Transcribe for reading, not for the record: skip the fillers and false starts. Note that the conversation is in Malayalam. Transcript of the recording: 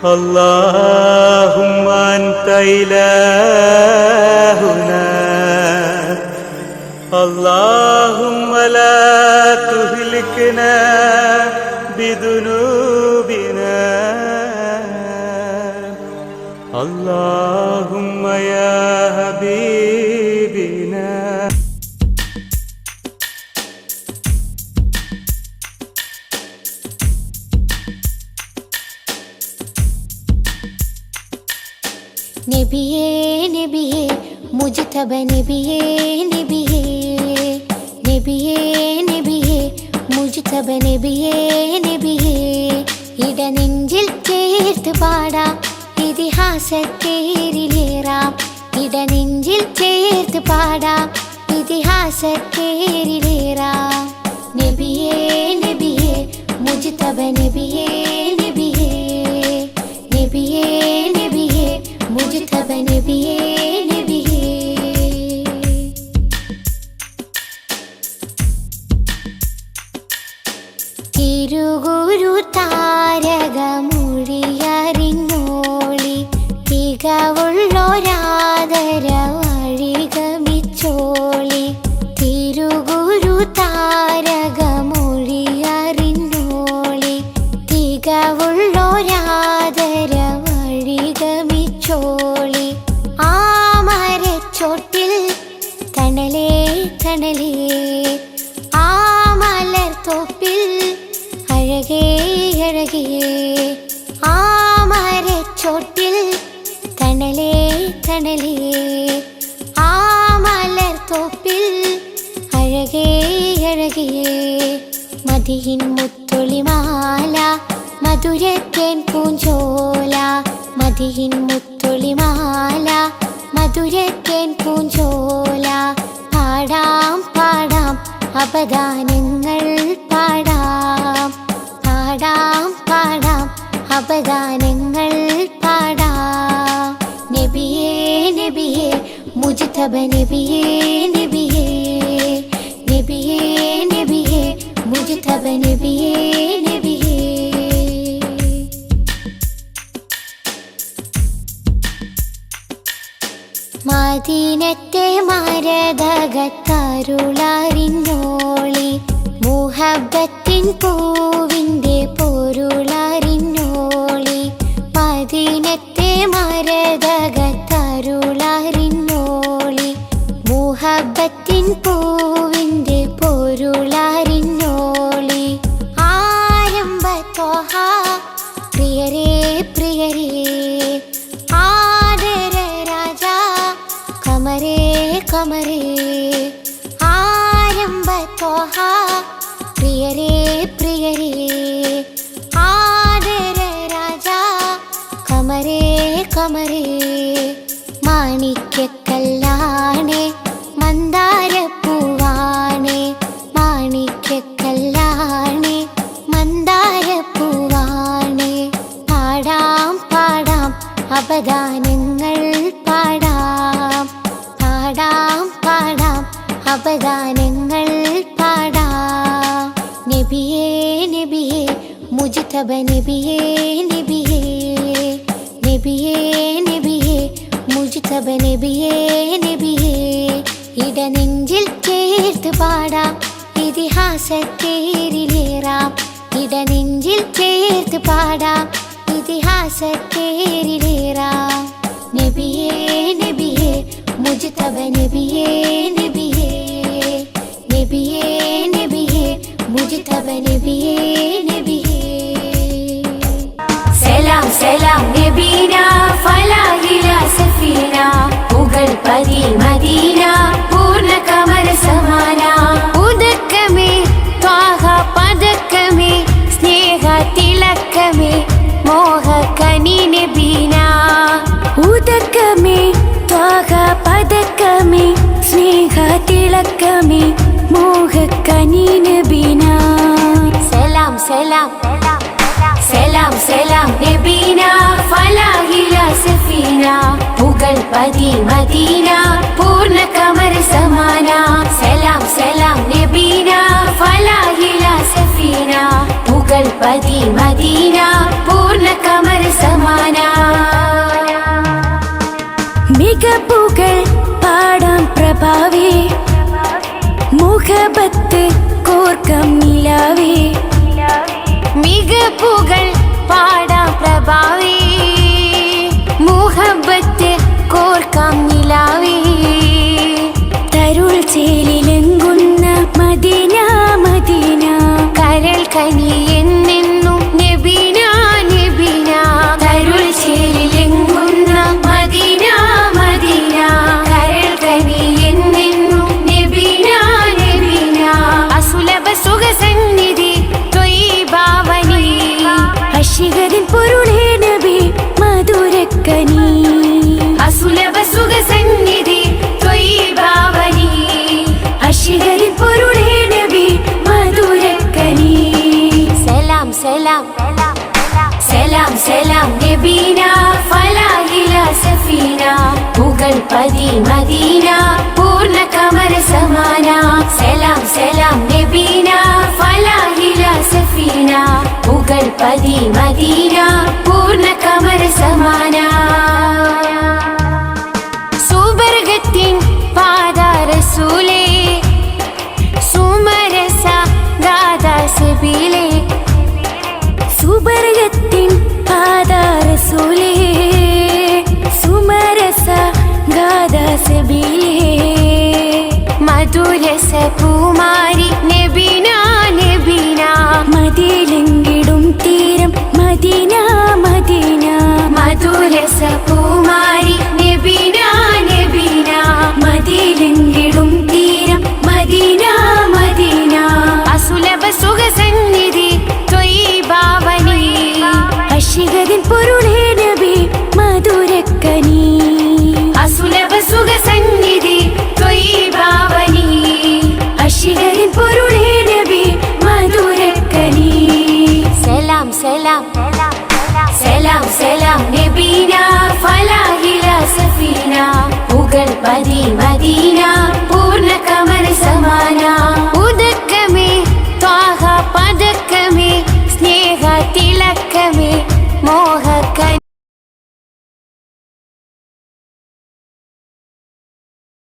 اللهم أنت إلهنا اللهم لا تهلكنا بذنوبنا اللهم يا حبيبنا. നബിയേ നബിയേ മുജ്തബ നബിയേ നബിയേ നബിയേ നബിയേ മുജ്തബ നബിയേ നബിയേ ഇടനെഞ്ചിൽ ചേർത്ത് പാടാം ഇതിഹാസത്തേരിലേറാം ഇടനെഞ്ചിൽ ചേർത്ത് പാടാം ഇതിഹാസത്തേരിലേറാം നബിയേ നബിയേ മുജ്തബ നബിയേ നബിയേ നബിയേ നബിയേ മുജ്തബ നബിയേ നബിയേ. തിരുഗുരു താരകമൊഴിയറിഞ്ഞോളി തികവുള്ളൊരാദര വഴിഗമിച്ചോളി തിരുഗുരു താരകമൊഴിയറിഞ്ഞോളി തികവുള്ളൊരാദര വഴിഗമിച്ചോളി ആ മരച്ചോട്ടിൽ തണലേ തണലേ ആ മലർത്തോപ്പിൽ അഴകേ അഴകേ ആ മരച്ചോട്ടിൽ തണലേ തണലേ ആ മലർത്തോപ്പിൽ അഴകേ അഴകേ മദിയിൻ മുത്തൊളിമാല മധുരത്തേൻ പൂഞ്ചോല മദിയിൻ മുത്തൊളിമാല മധുരത്തേൻ പൂഞ്ചോല പാടാം പാടാം അപദാനങ്ങൾ പാടാം പാടാം പാടാം അപദാനങ്ങൾ പാടാം നബിയേ നബിയേ മുജ്തബ നബിയേ നബിയേ നബിയേ നബിയേ മുജ്തബ നബിയേ നബിയേ. മദീനത്തെ മരതകത്തരുളറിഞ്ഞോളി മുഹബ്ബത്തിൻ പൂവിൻ്റെ പൊരുളറിഞ്ഞോളി മദീനത്തെ മരതകത്തരുളറിഞ്ഞോളി മുഹബ്ബത്തിൻ പൂവിൻ്റെ പൊരുളറിഞ്ഞോളി ആരംഭത്തോഹ പ്രിയരേ പ്രിയരേ ആദര രാജാ കമരേ കമരേ ആരംഭത്തോഹ പ്രിയരേ പ്രിയരേ ആദര രാജാ കമരേ കമരേ മാണിക്യക്കല്ലാണേ മന്ദാരപ്പൂവാണേ മാണിക്യക്കല്ലാണേ മന്ദാരപ്പൂവാണേ പാടാം പാടാം അപദാനങ്ങൾ പാടാം പാടാം പാടാം അപദാനങ്ങൾ പാടാം നബിയേ നബിയേ മുജ്തബ നബിയേ നബിയേ നബിയേ നബിയേ മുജ്തബ നബിയേ നബിയേ ഇടനെഞ്ചിൽ ചേർത്ത് പാടാം ഇതിഹാസത്തേരിലേറാം ഇടനെഞ്ചിൽ ചേർത്ത് പാടാം ഇതിഹാസത്തേരിലേറാം നബിയേ നബിയേ മുജ്തബ നബിയേ നബിയേ നബിയേ നബിയേ മുജ്തബ നബിയേ നബിയേ. സലാം സലാം നബീന ഫലാഹില സഫീന പുകൾ പതി മദീന പൂർണ്ണ കമര സമാന ഉദക്കമേ ത്വാഹ പദക്കമേ സ്നേഹ തിലക്കമേ മോഹ കനി നബീന ഉദക്കമേ ത്വാഹ പദക്കമേ സ്നേഹ തിലക്കമേ മോഹ കനി നബീന. സലാം സലാം സലാം സലാം നബീന ഫലാഹില സഫീന പുകൾ പതി മദീന പൂർണ്ണ കമര സമാന സലാം സലാം നബീന ഫലാഹില സഫീന പുകൾ പതി മദീന പൂർണ്ണ കമര സമാന കനി എന്നെന്നും നബീന നബീന കരുൾ ചേരിലെങ്ങുന്ന മദീന മദീന കരൾ കനി എന്നെന്നും നബീന നബീന അസുലഭ സുഖസന്നിധി ത്വയ്യിബാവനി അശികരിൻ പൊരുളേ നബി മധുരക്കനി അസുലഭ സുഖസന്നിധി ത്വയ്യിബാവനി അശികരിൻ പൊരുളേ നബി മധുരക്കനി സലാം സലാം സലാം സലാം നബീന ഫലാഹില സഫീന പുകൾപതി മദീന പൂർണ്ണ കമര സമാന സലാം സലാം നബീന ഫലാഹില സഫീന പുകൾപതി മദീന പൂർണ്ണ കമര സമാന സുബർഗത്തിൻ പാദരസൂലേ സുമരസ ഗാദാസബിലേ സുബർഗത്തിൻ പാദരസൂലേ സുമരസ ഗാദാസബിലേ മധുരസ പൂമാരി നബീന നബീന മതിലെങ്കിടും തീരം മദീന മദീന മധുരസ പൂമാരി നബീന നബീന മതിലെങ്കിടും തീരം മദീന മദീന അസുലഭ സുഖസന്നിധി ത്വയ്യിബാവനി അശികരിൻ പൊരുളേ